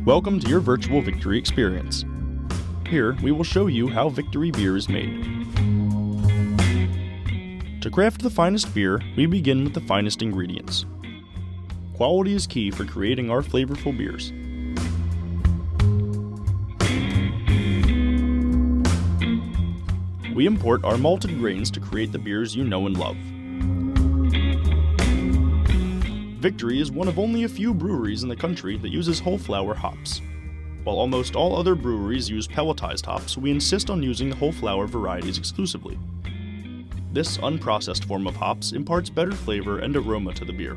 Welcome to your virtual Victory experience. Here, we will show you how Victory beer is made. To craft the finest beer, we begin with the finest ingredients. Quality is key for creating our flavorful beers. We import our malted grains to create the beers you know and love. Victory is one of only a few breweries in the country that uses whole flower hops. While almost all other breweries use pelletized hops, we insist on using the whole flower varieties exclusively. This unprocessed form of hops imparts better flavor and aroma to the beer.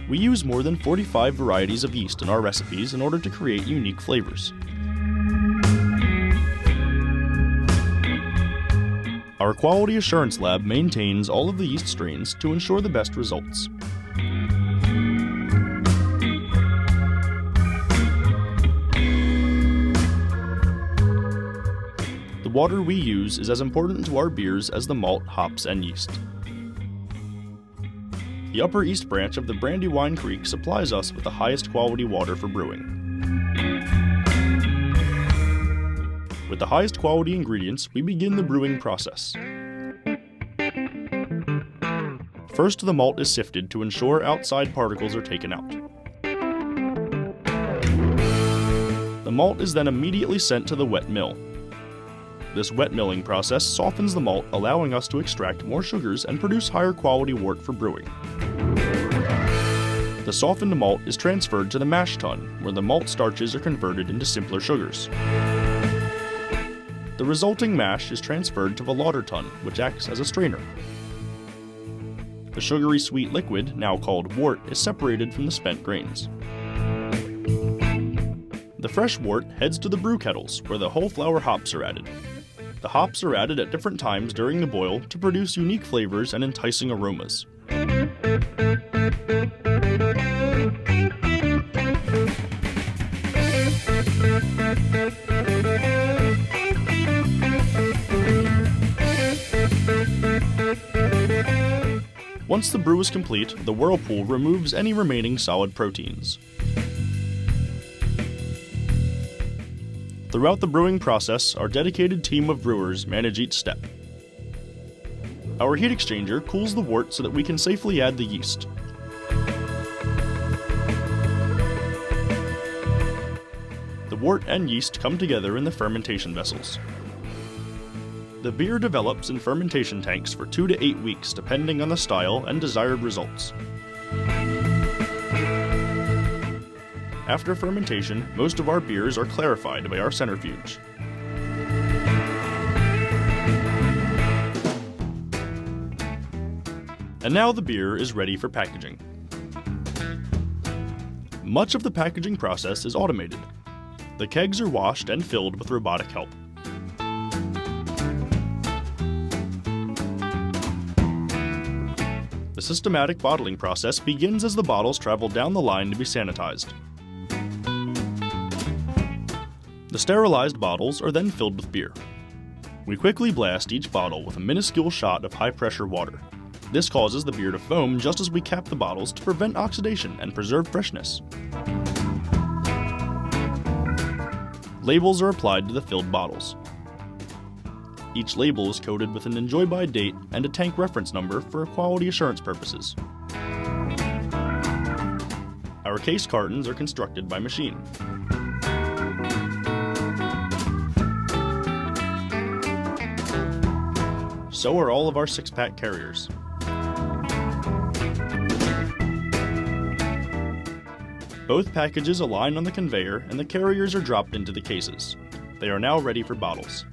We use more than 45 varieties of yeast in our recipes in order to create unique flavors. Our quality assurance lab maintains all of the yeast strains to ensure the best results. The water we use is as important to our beers as the malt, hops, and yeast. The Upper East Branch of the Brandywine Creek supplies us with the highest quality water for brewing. With the highest quality ingredients, we begin the brewing process. First, the malt is sifted to ensure outside particles are taken out. The malt is then immediately sent to the wet mill. This wet milling process softens the malt, allowing us to extract more sugars and produce higher quality wort for brewing. The softened malt is transferred to the mash tun, where the malt starches are converted into simpler sugars. The resulting mash is transferred to the lauter tun, which acts as a strainer. The sugary sweet liquid, now called wort, is separated from the spent grains. The fresh wort heads to the brew kettles, where the whole flower hops are added. The hops are added at different times during the boil to produce unique flavors and enticing aromas. Once the brew is complete, the whirlpool removes any remaining solid proteins. Throughout the brewing process, our dedicated team of brewers manage each step. Our heat exchanger cools the wort so that we can safely add the yeast. The wort and yeast come together in the fermentation vessels. The beer develops in fermentation tanks for 2 to 8 weeks, depending on the style and desired results. After fermentation, most of our beers are clarified by our centrifuge. And now the beer is ready for packaging. Much of the packaging process is automated. The kegs are washed and filled with robotic help. The systematic bottling process begins as the bottles travel down the line to be sanitized. The sterilized bottles are then filled with beer. We quickly blast each bottle with a minuscule shot of high-pressure water. This causes the beer to foam just as we cap the bottles to prevent oxidation and preserve freshness. Labels are applied to the filled bottles. Each label is coated with an enjoy by date and a tank reference number for quality assurance purposes. Our case cartons are constructed by machine. So are all of our 6-pack carriers. Both packages align on the conveyor and the carriers are dropped into the cases. They are now ready for bottles.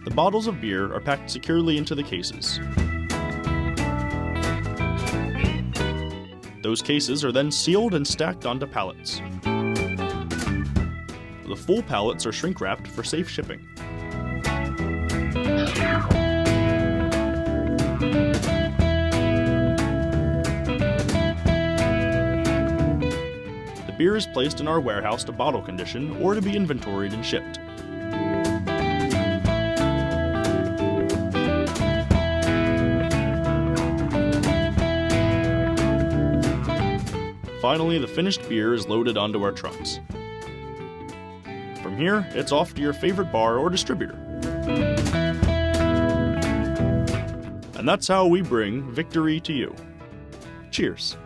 The bottles of beer are packed securely into the cases. Those cases are then sealed and stacked onto pallets. The full pallets are shrink-wrapped for safe shipping. The beer is placed in our warehouse to bottle condition or to be inventoried and shipped. Finally, the finished beer is loaded onto our trucks. From here, it's off to your favorite bar or distributor. And that's how we bring victory to you. Cheers.